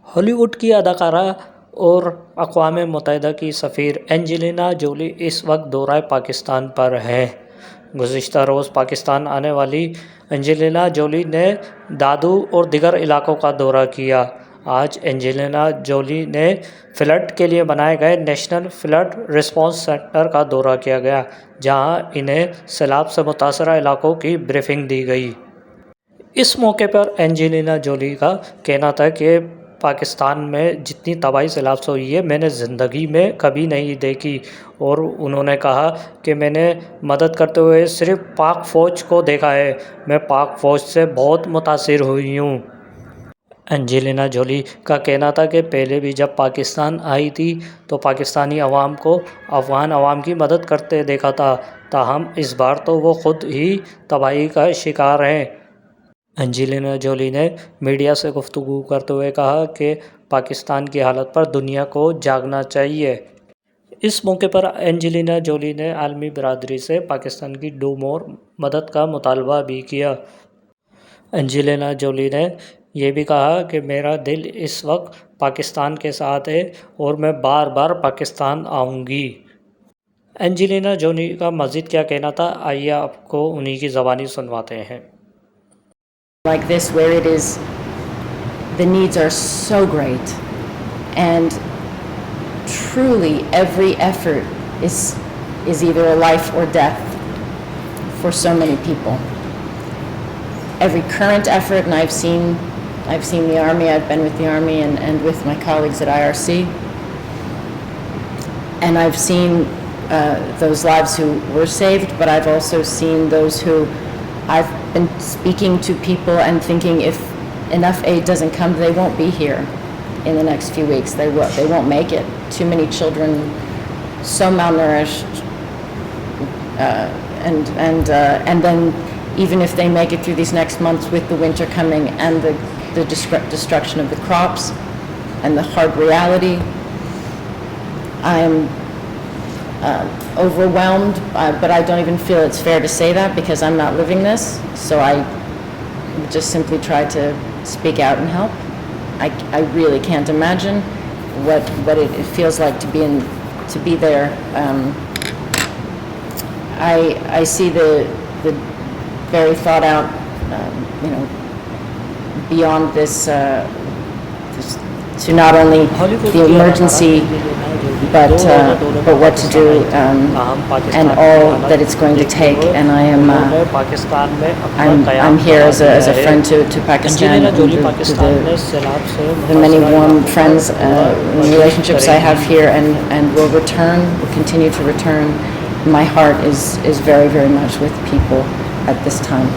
Hollywood की अदाकारा और अक़वाम मुत्तहिदा की सफ़ीर एंजेलिना जोली इस वक्त दौरा पाकिस्तान पर हैं। गुज़िश्ता रोज़ पाकिस्तान आने वाली एंजेलिना जोली ने दादू और दीगर इलाकों का दौरा किया। आज एंजेलिना जोली ने फ्लड के लिए बनाए गए नेशनल फ्लड रिस्पॉन्स सेंटर का दौरा किया गया, जहां इन्हें सैलाब से मुतासरा इलाकों की ब्रीफिंग दी गई। इस मौके पर एंजेलिना जोली का कहना था कि पाकिस्तान में जितनी तबाही सैलाब से हुई है मैंने ज़िंदगी में कभी नहीं देखी, और उन्होंने कहा कि मैंने मदद करते हुए सिर्फ पाक फ़ौज को देखा है। मैं पाक फ़ौज से बहुत मुतासिर हुई हूँ। एंजेलिना जोली का कहना था कि पहले भी जब पाकिस्तान आई थी तो पाकिस्तानी अवाम को अफ़गान अवाम की मदद करते देखा था, ताहम इस बार तो वो ख़ुद ही तबाही का शिकार हैं। एंजेलिना जोली ने मीडिया से गुफ्तगू करते हुए कहा कि पाकिस्तान की हालत पर दुनिया को जागना चाहिए। इस मौके पर एंजेलिना जोली ने आलमी बिरादरी से पाकिस्तान की डू मोर मदद का मुतालबा भी किया। एंजेलिना जोली ने यह भी कहा कि मेरा दिल इस वक्त पाकिस्तान के साथ है और मैं बार बार पाकिस्तान आऊँगी। एंजेलिना जोली का मज़ीद क्या कहना था, आइए आपको उन्हीं की ज़बानी सुनवाते हैं। Like this, where it is, the needs are so great, and truly every effort is either a life or death for so many people. Every current effort, and I've seen the Army, I've been with the Army and with my colleagues at IRC, and I've seen those lives who were saved, but I've also seen those who I've been speaking to people and thinking if enough aid doesn't come, they won't be here in the next few weeks. They won't make it. Too many children, so malnourished, and then even if they make it through these next months with the winter coming and the destruction of the crops and the hard reality, I'm overwhelmed, but I don't even feel it's fair to say that because I'm not living this. So I just simply try to speak out and help. I really can't imagine what it feels like to be there. I see the very thought out, beyond this, to not only the emergency, but what to do, and all that it's going to take. And I'm here as a friend to Pakistan, and to the many warm friends and relationships I have here, and will continue to return. My heart is very, very much with people at this time.